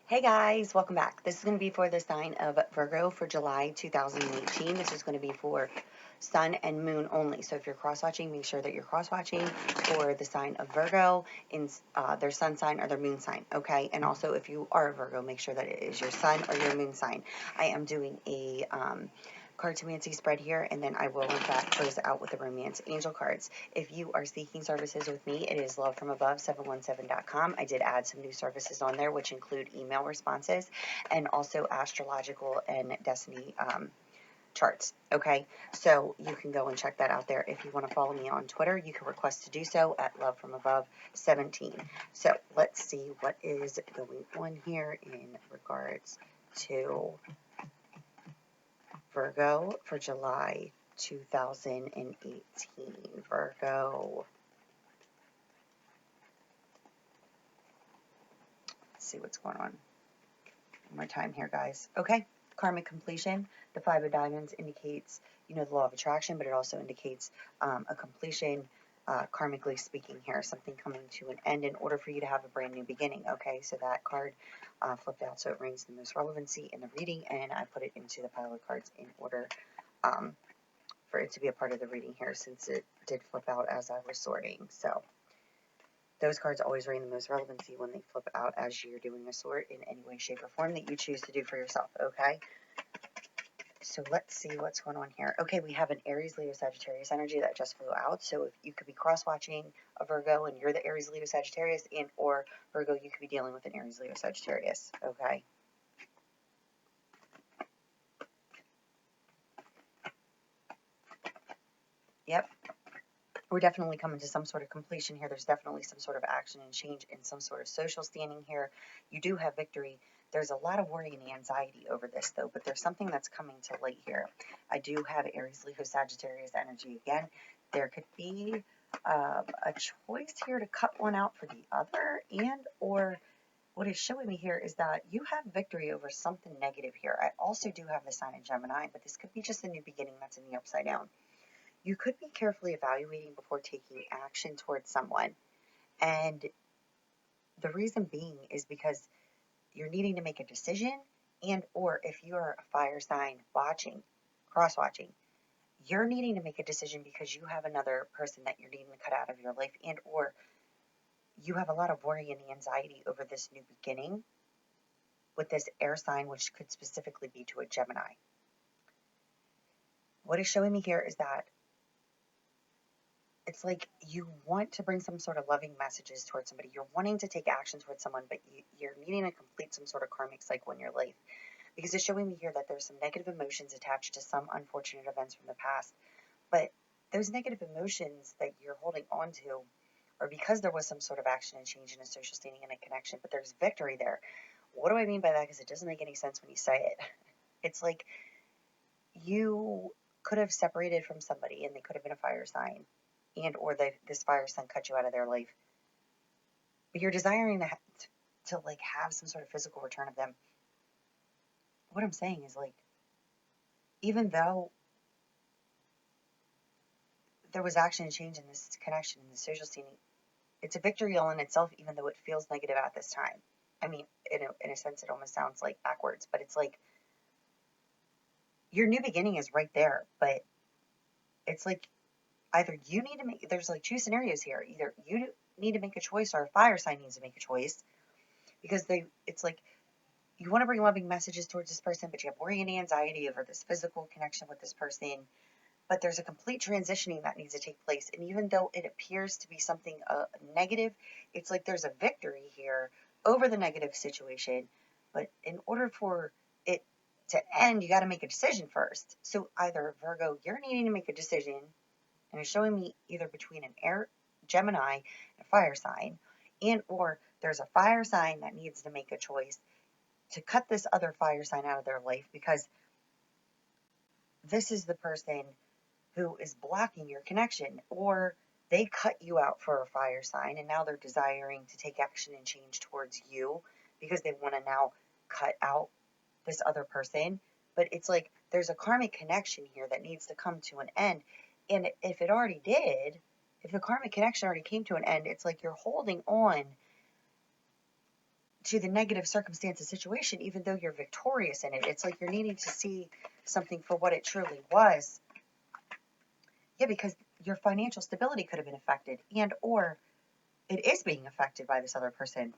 Hey guys, welcome back. This is going to be for the sign of Virgo for July 2018. This is going to be for sun and moon only. So if you're cross-watching, make sure that you're cross-watching for the sign of Virgo in their sun sign or their moon sign, okay? And also if you are a Virgo, make sure that it is your sun or your moon sign. I am doing a cartomancy spread here, and then I will in fact close out with the romance angel cards. If you are seeking services with me, it is lovefromabove717.com. I did add some new services on there, which include email responses and also astrological and destiny charts. Okay, so you can go and check that out there. If you want to follow me on Twitter, you can request to do so at lovefromabove17. So let's see what is going on here in regards to Virgo for July 2018. Virgo. Let's see what's going on. One more time here, guys. Okay. Karmic completion. The Five of Diamonds indicates, the law of attraction, but it also indicates a completion, karmically speaking here, something coming to an end in order for you to have a brand new beginning. Okay, so that card flipped out, so it rings the most relevancy in the reading, and I put it into the pile of cards in order for it to be a part of the reading here, since it did flip out as I was sorting. So those cards always reign the most relevancy when they flip out as you're doing a sort in any way, shape, or form that you choose to do for yourself, okay? So let's see what's going on here. Okay, we have an Aries, Leo, Sagittarius energy that just flew out. So if you could be cross-watching a Virgo and you're the Aries, Leo, Sagittarius, and or Virgo, you could be dealing with an Aries, Leo, Sagittarius, okay? Yep. We're definitely coming to some sort of completion here. There's definitely some sort of action and change in some sort of social standing here. You do have victory. There's a lot of worry and anxiety over this, though, but there's something that's coming to light here. I do have Aries, Leo, Sagittarius energy again. There could be a choice here to cut one out for the other, and or what is showing me here is that you have victory over something negative here. I also do have the sign of Gemini, but this could be just a new beginning that's in the upside down. You could be carefully evaluating before taking action towards someone. And the reason being is because you're needing to make a decision, and or if you're a fire sign watching, cross-watching, you're needing to make a decision because you have another person that you're needing to cut out of your life, and or you have a lot of worry and anxiety over this new beginning with this air sign, which could specifically be to a Gemini. What is showing me here is that it's like you want to bring some sort of loving messages towards somebody. You're wanting to take action towards someone, but you're needing to complete some sort of karmic cycle in your life. Because it's showing me here that there's some negative emotions attached to some unfortunate events from the past. But those negative emotions that you're holding on to are because there was some sort of action and change in a social standing and a connection, but there's victory there. What do I mean by that? Because it doesn't make any sense when you say it. It's like you could have separated from somebody and they could have been a fire sign, and or this fire sign cut you out of their life, but you're desiring to like have some sort of physical return of them. What I'm saying is, like, even though there was action and change in this connection in the social scene, it's a victory all in itself, even though it feels negative at this time. I mean, in a sense, it almost sounds like backwards, but it's like your new beginning is right there, but it's like either you need to make, there's like two scenarios here. Either you need to make a choice or a fire sign needs to make a choice, because it's like you want to bring loving messages towards this person, but you have worry and anxiety over this physical connection with this person. But there's a complete transitioning that needs to take place. And even though it appears to be something negative, it's like there's a victory here over the negative situation. But in order for it to end, you got to make a decision first. So either, Virgo, you're needing to make a decision, and it's showing me either between an air Gemini and a fire sign, and or there's a fire sign that needs to make a choice to cut this other fire sign out of their life, because this is the person who is blocking your connection, or they cut you out for a fire sign and now they're desiring to take action and change towards you because they want to now cut out this other person. But it's like there's a karmic connection here that needs to come to an end. And if it already did, if the karmic connection already came to an end, it's like you're holding on to the negative circumstances situation, even though you're victorious in it. It's like you're needing to see something for what it truly was. Yeah, because your financial stability could have been affected, and or it is being affected by this other person,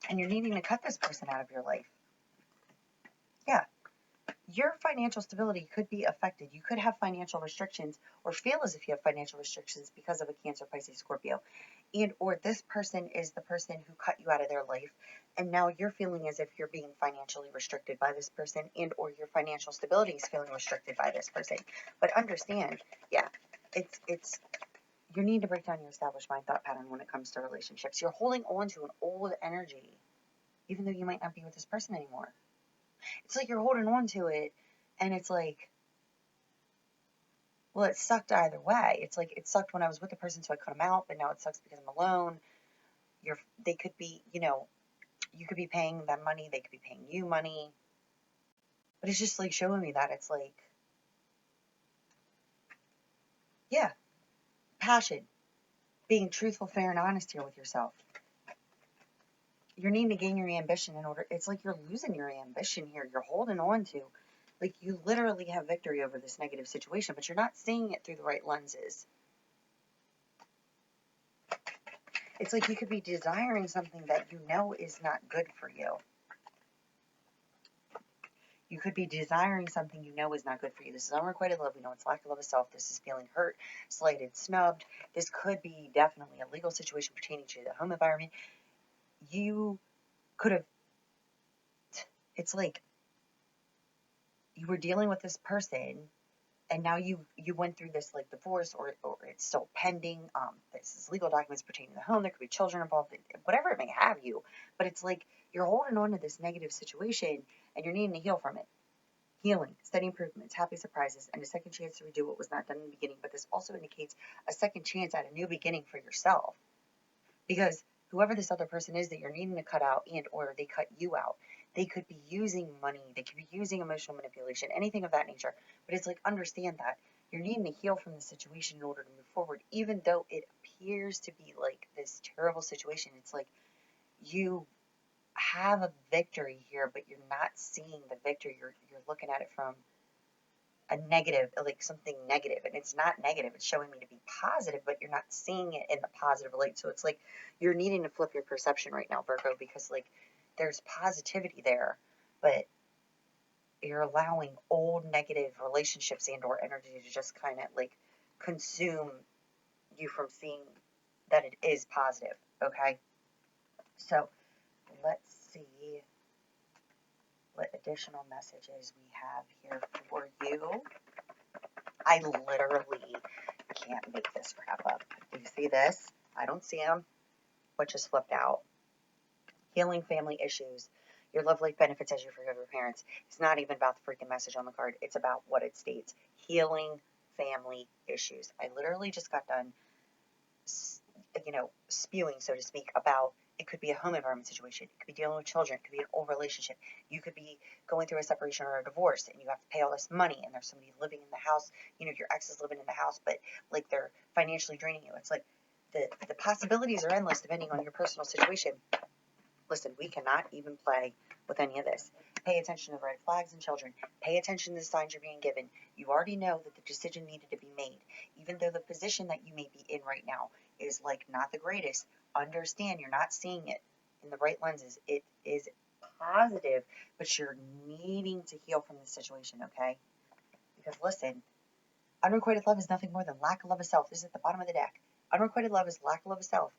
and you're needing to cut this person out of your life. Yeah. Your financial stability could be affected. You could have financial restrictions or feel as if you have financial restrictions because of a Cancer, Pisces, Scorpio. And or this person is the person who cut you out of their life, and now you're feeling as if you're being financially restricted by this person, and or your financial stability is feeling restricted by this person. But understand, yeah, it's you need to break down your established mind thought pattern when it comes to relationships. You're holding on to an old energy, even though you might not be with this person anymore. It's like you're holding on to it, and it's like, well, it sucked either way. It's like it sucked when I was with the person, so I cut them out, but now it sucks because I'm alone. They could be, you could be paying them money, they could be paying you money. But it's just like showing me that it's like, yeah, passion, being truthful, fair, and honest here with yourself. You're needing to gain your ambition in order. It's like you're losing your ambition here. You're holding on to, like, you literally have victory over this negative situation, but you're not seeing it through the right lenses. It's like you could be desiring something that you know is not good for you. You could be desiring something you know is not good for you. This is unrequited love. We know it's lack of love of self. This is feeling hurt, slighted, snubbed. This could be definitely a legal situation pertaining to the home environment. You could have, it's like you were dealing with this person, and now you went through this like divorce, or it's still pending. This is legal documents pertaining to the home. There could be children involved, whatever it may have you. But it's like you're holding on to this negative situation, and you're needing to heal from it. Healing, steady improvements, happy surprises, and a second chance to redo what was not done in the beginning. But this also indicates a second chance at a new beginning for yourself. Because whoever this other person is that you're needing to cut out, and or they cut you out, they could be using money, they could be using emotional manipulation, anything of that nature. But it's like, understand that you're needing to heal from the situation in order to move forward, even though it appears to be like this terrible situation. It's like you have a victory here, but you're not seeing the victory. You're looking at it from a negative, like something negative, and it's not negative. It's showing me to be positive, but you're not seeing it in the positive light. So it's like you're needing to flip your perception right now, Virgo, because like there's positivity there, but you're allowing old negative relationships and or energy to just kind of like consume you from seeing that it is positive. Okay, so let's see what additional messages we have here for you. I literally can't make this crap up. Do you see this? I don't see them. What just flipped out? Healing family issues. Your love life benefits as you forgive your parents. It's not even about the freaking message on the card. It's about what it states. Healing family issues. I literally just got done, spewing, so to speak, about it could be a home environment situation. It could be dealing with children. It could be an old relationship. You could be going through a separation or a divorce, and you have to pay all this money, and there's somebody living in the house. Your ex is living in the house, but like they're financially draining you. It's like the possibilities are endless depending on your personal situation. Listen, we cannot even play with any of this. Pay attention to red flags and children. Pay attention to the signs you're being given. You already know that the decision needed to be made. Even though the position that you may be in right now is like not the greatest, understand you're not seeing it in the right lenses. It is positive, but you're needing to heal from the situation, okay? Because listen, unrequited love is nothing more than lack of love of self. This is at the bottom of the deck. Unrequited love is lack of love of self.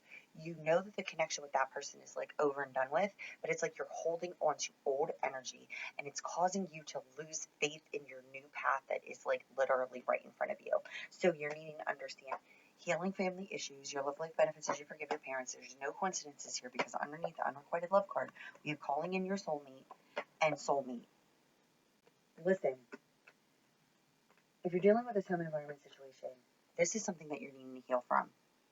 You know that the connection with that person is like over and done with, but it's like you're holding on to old energy, and it's causing you to lose faith in your new path that is like literally right in front of you. So you're needing to understand healing family issues, your love life benefits as you forgive your parents. There's no coincidences here, because underneath the unrequited love card, we have calling in your soulmate and soulmate. Listen, if you're dealing with this home environment situation, this is something that you're needing to heal from.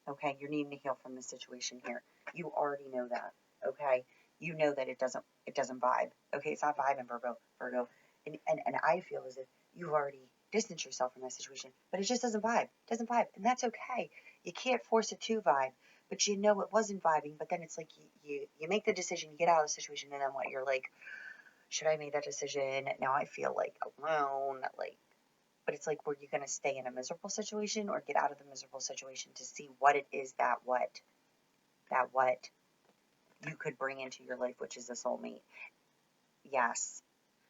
Okay, you're needing to heal from this situation here. You already know that. Okay, you know that it doesn't vibe. Okay, it's not vibing, Virgo, and I feel as if you've already distanced yourself from that situation, but it just doesn't vibe. It doesn't vibe, and that's okay. You can't force it to vibe, but you know it wasn't vibing, but then it's like you make the decision, you get out of the situation, and then what? You're like, should I make that decision? Now I feel like alone, like, but it's like, were you going to stay in a miserable situation or get out of the miserable situation to see what it is that what you could bring into your life, which is a soulmate? Yes.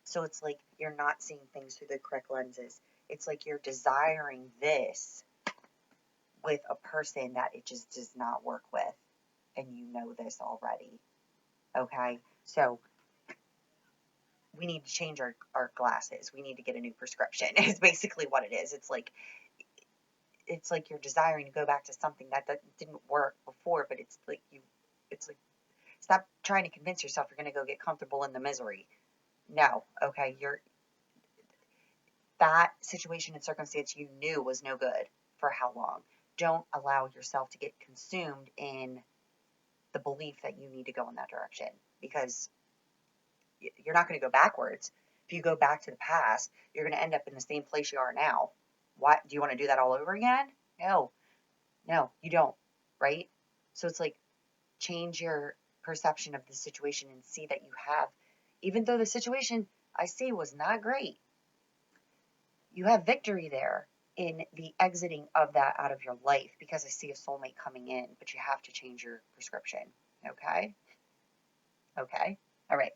So it's like you're not seeing things through the correct lenses. It's like you're desiring this with a person that it just does not work with. And you know this already. Okay? So we need to change our glasses. We need to get a new prescription is basically what it is. It's like you're desiring to go back to something that didn't work before, but it's like stop trying to convince yourself you're going to go get comfortable in the misery. No. Okay? That situation and circumstance you knew was no good for how long. Don't allow yourself to get consumed in the belief that you need to go in that direction, because you're not going to go backwards. If you go back to the past, you're going to end up in the same place you are now. What? Do you want to do that all over again? No, you don't, right? So it's like, change your perception of the situation and see that you have, even though the situation I see was not great, you have victory there in the exiting of that out of your life, because I see a soulmate coming in, but you have to change your prescription. Okay? Okay. All right.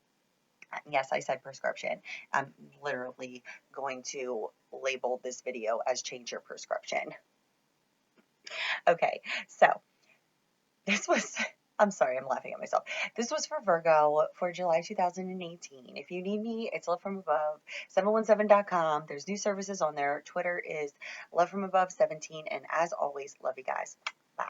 Yes, I said prescription. I'm literally going to label this video as change your prescription. Okay. So this was, I'm sorry, I'm laughing at myself. This was for Virgo for July 2018. If you need me, it's Love From Above, 717.com. There's new services on there. Twitter is Love From Above 17. And as always, love you guys. Bye.